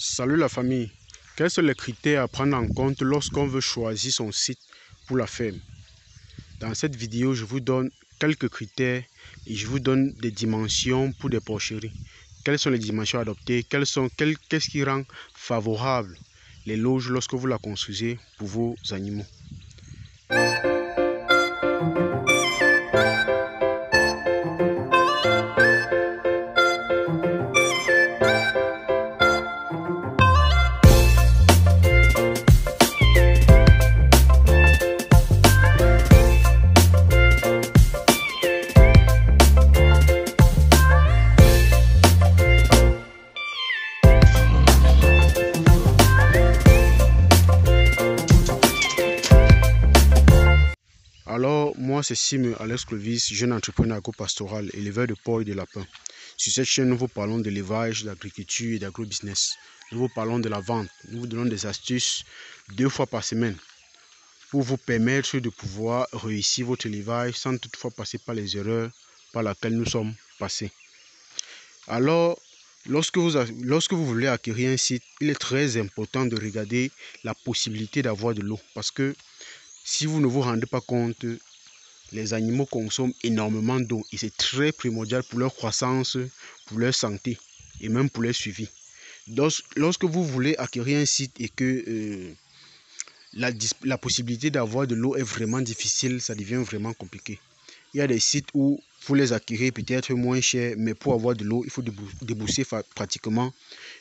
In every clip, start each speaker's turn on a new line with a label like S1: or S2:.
S1: Salut la famille. Quels sont les critères à prendre en compte lorsqu'on veut choisir son site pour la ferme? Dans cette vidéo, je vous donne quelques critères et je vous donne des dimensions pour des porcheries. Quelles sont les dimensions adoptées? Qu'est-ce qui rend favorable les loges lorsque vous la construisez pour vos animaux? Alors, moi, c'est Sim Alex Clovis, jeune entrepreneur agropastoral, éleveur de porcs et de lapins. Sur cette chaîne, nous vous parlons d'élevage, d'agriculture et d'agro-business. Nous vous parlons de la vente. Nous vous donnons des astuces 2 fois par semaine pour vous permettre de pouvoir réussir votre élevage sans toutefois passer par les erreurs par lesquelles nous sommes passés. Alors, lorsque vous voulez acquérir un site, il est très important de regarder la possibilité d'avoir de l'eau parce que si vous ne vous rendez pas compte, les animaux consomment énormément d'eau et c'est très primordial pour leur croissance, pour leur santé et même pour leur suivi. Donc, lorsque vous voulez acquérir un site et que la possibilité d'avoir de l'eau est vraiment difficile, ça devient vraiment compliqué. Il y a des sites où pour les acquérir peut-être moins cher, mais pour avoir de l'eau, il faut débourser pratiquement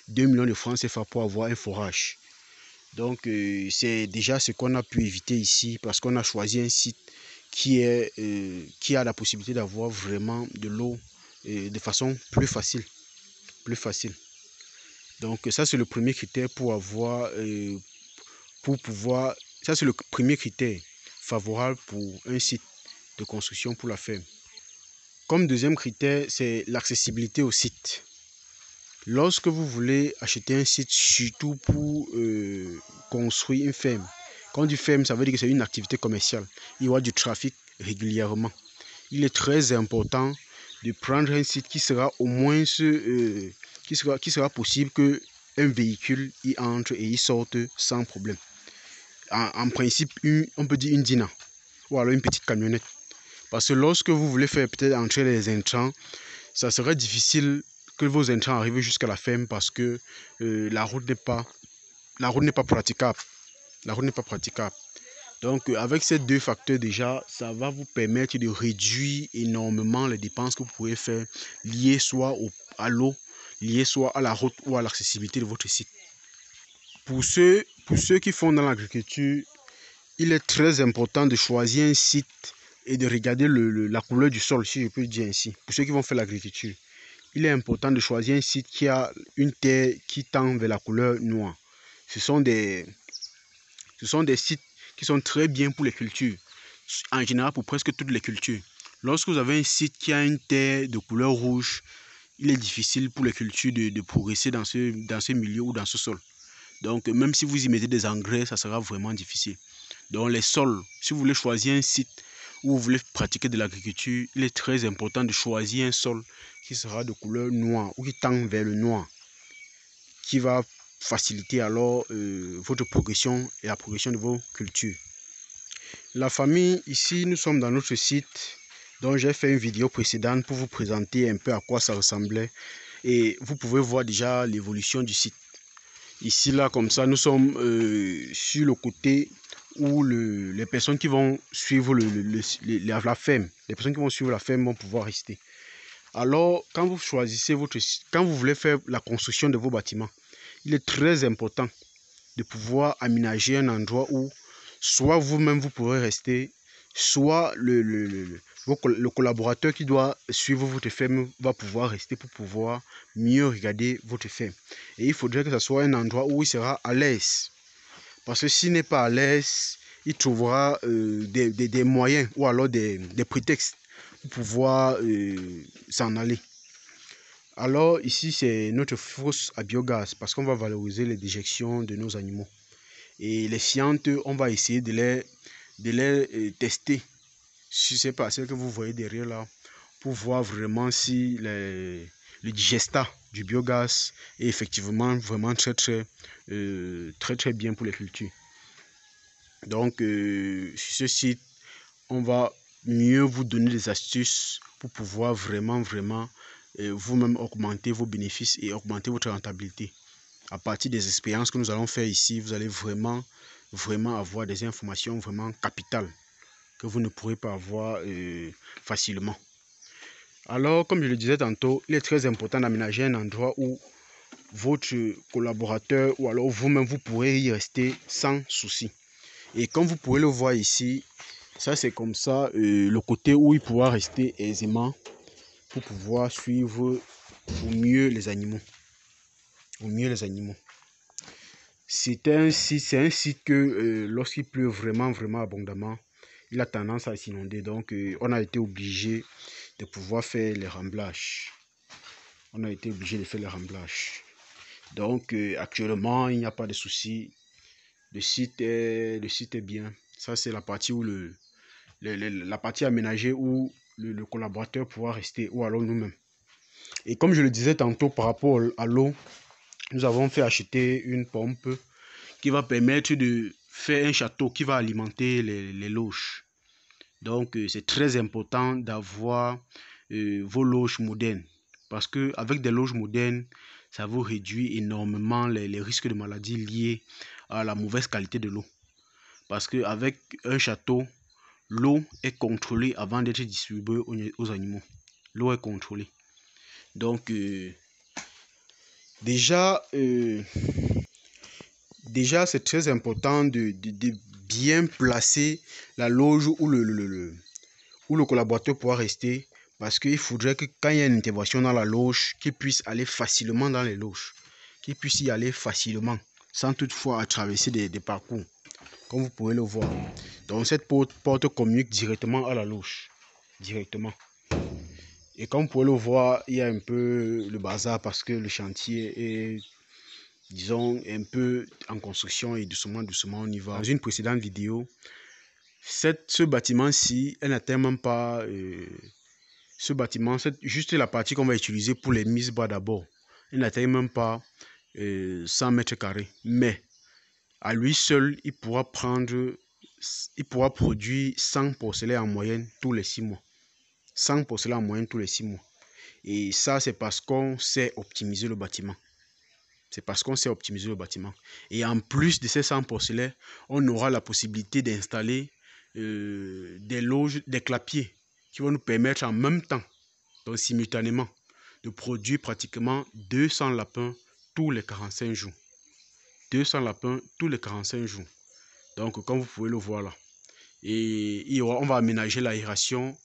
S1: 2 millions de francs CFA pour avoir un forage. Donc, c'est déjà ce qu'on a pu éviter ici parce qu'on a choisi un site qui a la possibilité d'avoir vraiment de l'eau de façon plus facile. Donc, ça, c'est le premier critère ça, c'est le premier critère favorable pour un site de construction pour la ferme. Comme deuxième critère, c'est l'accessibilité au site. Lorsque vous voulez acheter un site, surtout pour construire une ferme, quand on dit ferme, ça veut dire que c'est une activité commerciale. Il y aura du trafic régulièrement. Il est très important de prendre un site qui sera au moins qui sera possible que un véhicule y entre et y sorte sans problème. En principe, on peut dire une Dina ou alors une petite camionnette. Parce que lorsque vous voulez faire peut-être entrer les intrants, ça serait difficile que vos intrants arrivent jusqu'à la ferme parce que la route n'est pas praticable. Donc, avec ces deux facteurs déjà, ça va vous permettre de réduire énormément les dépenses que vous pouvez faire liées soit à l'eau, liées soit à la route ou à l'accessibilité de votre site. Pour ceux qui font dans l'agriculture, il est très important de choisir un site et de regarder la couleur du sol, si je peux le dire ainsi. Pour ceux qui vont faire l'agriculture, il est important de choisir un site qui a une terre qui tend vers la couleur noire. Ce sont des sites qui sont très bien pour les cultures, en général pour presque toutes les cultures. Lorsque vous avez un site qui a une terre de couleur rouge, il est difficile pour les cultures de progresser dans ce milieu ou dans ce sol. Donc, même si vous y mettez des engrais, ça sera vraiment difficile. Donc, les sols, si vous voulez choisir un site où vous voulez pratiquer de l'agriculture, il est très important de choisir un sol qui sera de couleur noire ou qui tend vers le noir, qui va faciliter alors votre progression et la progression de vos cultures. La famille, ici, nous sommes dans notre site dont j'ai fait une vidéo précédente pour vous présenter un peu à quoi ça ressemblait et vous pouvez voir déjà l'évolution du site. Ici, là, comme ça, nous sommes sur le côté où les personnes qui vont suivre la ferme, les personnes qui vont suivre la ferme vont pouvoir rester. Alors, quand vous choisissez quand vous voulez faire la construction de vos bâtiments, il est très important de pouvoir aménager un endroit où soit vous-même vous pourrez rester, soit le collaborateur qui doit suivre votre ferme va pouvoir rester pour pouvoir mieux regarder votre ferme. Et il faudrait que ce soit un endroit où il sera à l'aise. Parce que s'il n'est pas à l'aise, il trouvera des moyens ou alors des prétextes pour pouvoir s'en aller. Alors ici, c'est notre fosse à biogaz parce qu'on va valoriser les déjections de nos animaux. Et les fientes, on va essayer de les tester sur ces parcelles que vous voyez derrière là pour voir vraiment si le digestat du biogaz est effectivement vraiment très bien pour les cultures. Donc, sur ce site, on va mieux vous donner des astuces pour pouvoir vraiment vous-même augmenter vos bénéfices et augmenter votre rentabilité. À partir des expériences que nous allons faire ici, vous allez vraiment avoir des informations vraiment capitales que vous ne pourrez pas avoir facilement. Alors, comme je le disais tantôt, il est très important d'aménager un endroit où votre collaborateur ou alors vous-même, vous pourrez y rester sans souci. Et comme vous pouvez le voir ici, ça c'est comme ça le côté où il pourra rester aisément pour pouvoir suivre au mieux les animaux. C'est un site que lorsqu'il pleut vraiment abondamment, il a tendance à s'inonder. Donc on a été obligé de pouvoir faire les remblages. Donc actuellement, il n'y a pas de souci. Le site est bien. Ça, c'est la partie où la partie aménagée où le collaborateur pourra rester, ou alors nous-mêmes. Et comme je le disais tantôt par rapport à l'eau, nous avons fait acheter une pompe qui va permettre de faire un château qui va alimenter les loges. Donc, c'est très important d'avoir vos loges modernes. Parce qu'avec des loges modernes, ça vous réduit énormément les risques de maladies liés à la mauvaise qualité de l'eau. Parce qu'avec un château, l'eau est contrôlée avant d'être distribuée aux animaux. L'eau est contrôlée. Donc, déjà, c'est très important de bien placer la loge où le collaborateur pourra rester. Parce qu'il faudrait que quand il y a une intervention dans la loge, qu'il puisse aller facilement dans les loges. Qu'il puisse y aller facilement, sans toutefois traverser des parcours. Comme vous pouvez le voir. Donc cette porte communique directement à la loge. Directement. Et comme vous pouvez le voir, il y a un peu le bazar parce que le chantier est, disons, un peu en construction et doucement on y va. Dans une précédente vidéo, ce bâtiment-ci, elle n'atteint même pas ce bâtiment, c'est juste la partie qu'on va utiliser pour les mises bas d'abord. Elle n'atteint même pas 100 mètres carrés. Mais à lui seul, il pourra produire 100 porcelains en moyenne tous les 6 mois. 100 porcelains en moyenne tous les 6 mois. Et ça, c'est parce qu'on sait optimiser le bâtiment. Et en plus de ces 100 porcelains, on aura la possibilité d'installer des loges, des clapiers qui vont nous permettre en même temps, donc simultanément, de produire pratiquement 200 lapins tous les 45 jours. 200 lapins tous les 45 jours. Donc, comme vous pouvez le voir là. Et on va aménager l'aération.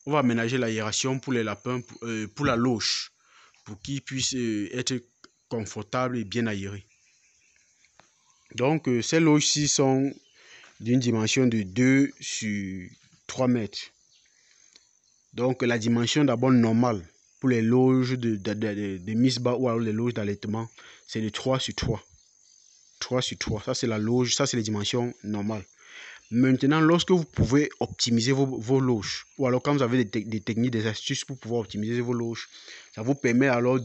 S1: On va aménager l'aération pour les lapins, pour la loge, pour qu'ils puissent être confortables et bien aérés. Donc, ces loges-ci sont d'une dimension de 2 sur 3 mètres. Donc, la dimension d'abord normale pour les loges de mise bas ou alors les loges d'allaitement, c'est de 3 sur 3. 3 sur 3, ça c'est la loge, ça c'est les dimensions normales. Maintenant, lorsque vous pouvez optimiser vos loges, ou alors quand vous avez des techniques, des astuces pour pouvoir optimiser vos loges, ça vous permet alors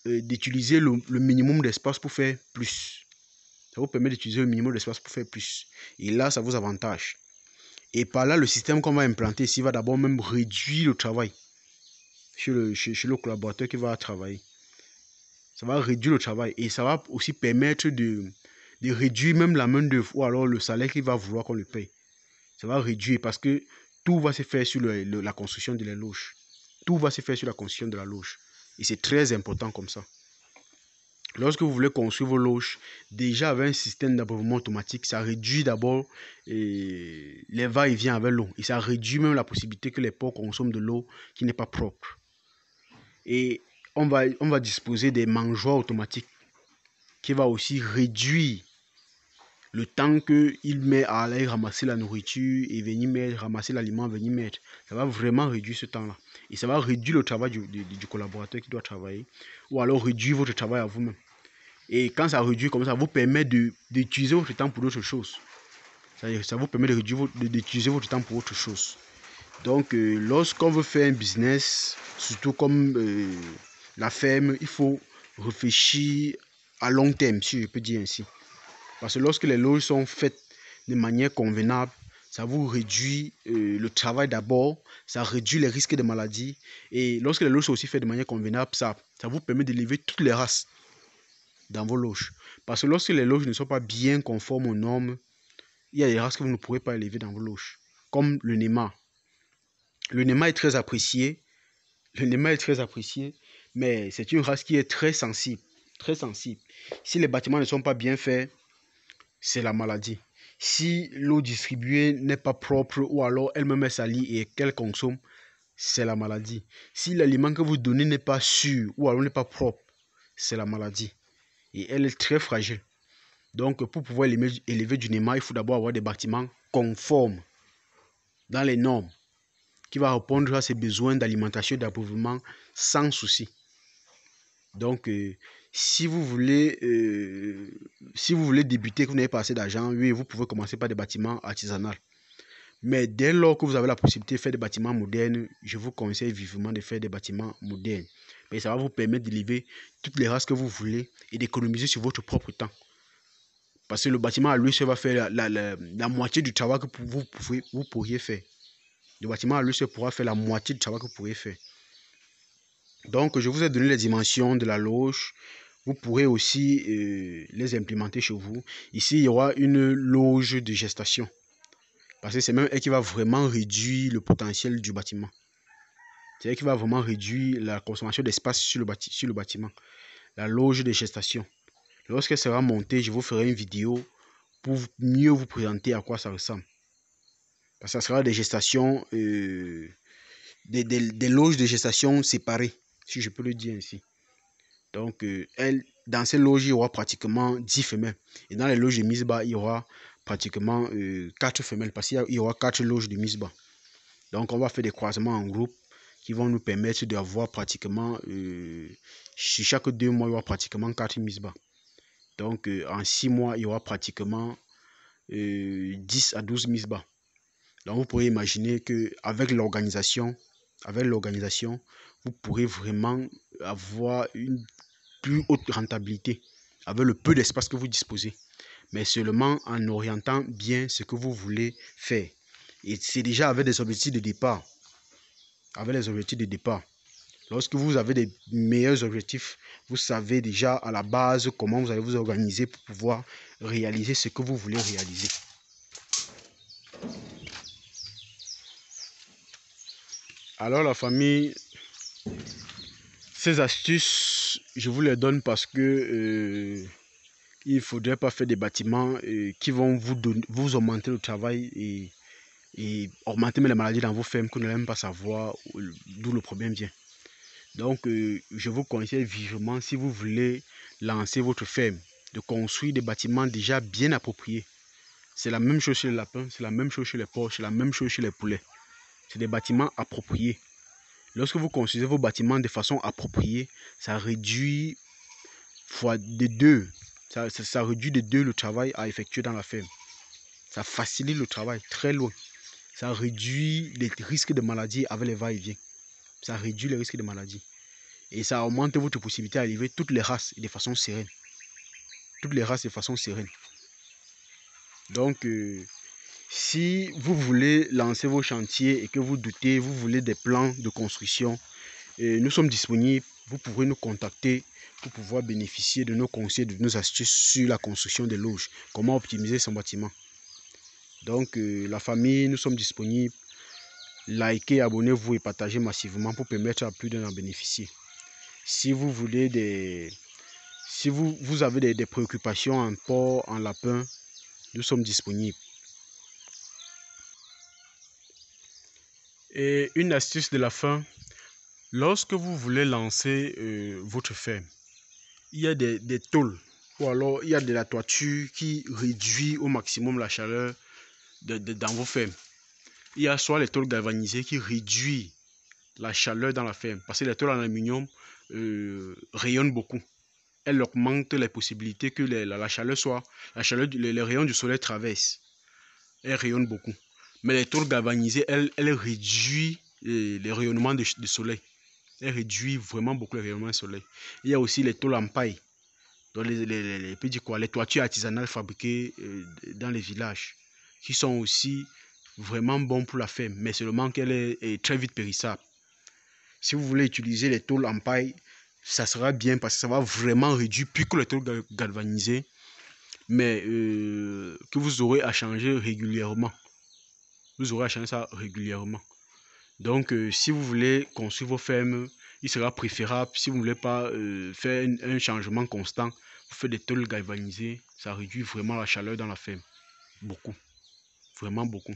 S1: d'utiliser le minimum d'espace pour faire plus. Ça vous permet d'utiliser le minimum d'espace pour faire plus. Et là, ça vous avantage. Et par là, le système qu'on va implanter ici va d'abord même réduire le travail chez le collaborateur qui va travailler. Ça va réduire le travail et ça va aussi permettre de réduire même la main d'œuvre ou alors le salaire qu'il va vouloir qu'on le paye. Ça va réduire parce que tout va se faire sur la construction de la loge. Tout va se faire sur la construction de la loge. Et c'est très important comme ça. Lorsque vous voulez construire vos loges, déjà avec un système d'abreuvement automatique, ça réduit d'abord les va-et-vient avec l'eau. Et ça réduit même la possibilité que les porcs consomment de l'eau qui n'est pas propre. Et on va disposer des mangeoires automatiques qui va aussi réduire le temps qu'il met à aller ramasser la nourriture et venir ramasser l'aliment, venir mettre. Ça va vraiment réduire ce temps-là. Et ça va réduire le travail du collaborateur qui doit travailler. Ou alors réduire votre travail à vous-même. Et quand ça réduit comme ça vous permet d'utiliser votre temps pour d'autres choses. Ça vous permet d'utiliser votre temps pour autre chose. Donc, lorsqu'on veut faire un business, surtout comme la ferme, il faut réfléchir à long terme, si je peux dire ainsi. Parce que lorsque les loges sont faites de manière convenable, ça vous réduit le travail d'abord, ça réduit les risques de maladie. Et lorsque les loges sont aussi faites de manière convenable, ça vous permet d'élever toutes les races dans vos loges. Parce que lorsque les loges ne sont pas bien conformes aux normes, il y a des races que vous ne pourrez pas élever dans vos loges. Comme le Néma. Le Néma est très apprécié. Le Néma est très apprécié, mais c'est une race qui est très sensible. Très sensible. Si les bâtiments ne sont pas bien faits, c'est la maladie. Si l'eau distribuée n'est pas propre ou alors elle-même est salie et qu'elle consomme, c'est la maladie. Si l'aliment que vous donnez n'est pas sûr ou alors n'est pas propre, c'est la maladie. Et elle est très fragile. Donc, pour pouvoir élever du Néma, il faut d'abord avoir des bâtiments conformes dans les normes qui va répondre à ses besoins d'alimentation et d'approvisionnement sans souci. Donc, si vous voulez débuter, que vous n'avez pas assez d'argent, oui, vous pouvez commencer par des bâtiments artisanaux. Mais dès lors que vous avez la possibilité de faire des bâtiments modernes, je vous conseille vivement de faire des bâtiments modernes. Mais ça va vous permettre d'élever toutes les races que vous voulez et d'économiser sur votre propre temps. Parce que le bâtiment à lui seul va faire la moitié du travail que vous pourriez faire. Le bâtiment à lui seul pourra faire la moitié du travail que vous pourriez faire. Donc, je vous ai donné les dimensions de la loge. Vous pourrez aussi les implémenter chez vous. Ici, il y aura une loge de gestation. Parce que c'est même elle qui va vraiment réduire le potentiel du bâtiment. C'est elle qui va vraiment réduire la consommation d'espace sur le bâtiment. La loge de gestation. Lorsqu'elle sera montée, je vous ferai une vidéo pour mieux vous présenter à quoi ça ressemble. Parce que ça sera des gestations, des loges de gestation séparées, si je peux le dire ainsi. Donc, dans ces loges, il y aura pratiquement 10 femelles. Et dans les loges de mise bas, il y aura pratiquement 4 femelles, parce qu'il y aura 4 loges de mise bas. Donc, on va faire des croisements en groupe qui vont nous permettre d'avoir pratiquement, sur chaque 2 mois, il y aura pratiquement 4 mises bas. Donc, en 6 mois, il y aura pratiquement 10 à 12 mises bas. Donc, vous pourrez imaginer qu'avec l'organisation, vous pourrez vraiment avoir une plus haute rentabilité avec le peu d'espace que vous disposez, mais seulement en orientant bien ce que vous voulez faire. Et c'est déjà avec des objectifs de départ. Avec les objectifs de départ. Lorsque vous avez des meilleurs objectifs, vous savez déjà à la base comment vous allez vous organiser pour pouvoir réaliser ce que vous voulez réaliser. Alors la famille, ces astuces, je vous les donne parce que il ne faudrait pas faire des bâtiments qui vont vous augmenter le travail et augmenter les maladies dans vos fermes que vous n'allez même pas savoir d'où le problème vient. Donc, je vous conseille vivement, si vous voulez lancer votre ferme, de construire des bâtiments déjà bien appropriés. C'est la même chose chez les lapins, c'est la même chose chez les porcs, c'est la même chose chez les poulets. C'est des bâtiments appropriés. Lorsque vous construisez vos bâtiments de façon appropriée, ça réduit de 2. Ça réduit de 2 le travail à effectuer dans la ferme. Ça facilite le travail très loin. Ça réduit les risques de maladie avec les va-et-vient. Ça réduit les risques de maladie. Et ça augmente votre possibilité à élever toutes les races de façon sereine. Toutes les races de façon sereine. Donc, si vous voulez lancer vos chantiers et que vous doutez, vous voulez des plans de construction, nous sommes disponibles. Vous pourrez nous contacter pour pouvoir bénéficier de nos conseils, de nos astuces sur la construction des loges. Comment optimiser son bâtiment. Donc, la famille, nous sommes disponibles. Likez, abonnez-vous et partagez massivement pour permettre à plus d'un d'en bénéficier. Si vous voulez si vous avez des préoccupations en porc, en lapin, nous sommes disponibles. Et une astuce de la fin, lorsque vous voulez lancer votre ferme, il y a des tôles ou alors il y a de la toiture qui réduit au maximum la chaleur dans vos fermes. Il y a soit les tôles galvanisées qui réduisent la chaleur dans la ferme parce que les tôles en aluminium rayonnent beaucoup. Elle augmente les possibilités que la chaleur les rayons du soleil traversent. Elle rayonne beaucoup. Mais les tôles galvanisées, elles réduisent les rayonnements du soleil. Elle réduit vraiment beaucoup les rayonnements solaires. Il y a aussi les tôles en paille. Donc les toitures artisanales fabriquées dans les villages, qui sont aussi vraiment bons pour la ferme, mais seulement qu'elle est très vite périssable. Si vous voulez utiliser les tôles en paille, ça sera bien parce que ça va vraiment réduire plus que les tôles galvanisées, mais que vous aurez à changer régulièrement. Vous aurez à changer ça régulièrement. Donc, si vous voulez construire vos fermes, il sera préférable, si vous ne voulez pas faire un changement constant, vous faites des tôles galvanisées, ça réduit vraiment la chaleur dans la ferme. Beaucoup. Vraiment beaucoup.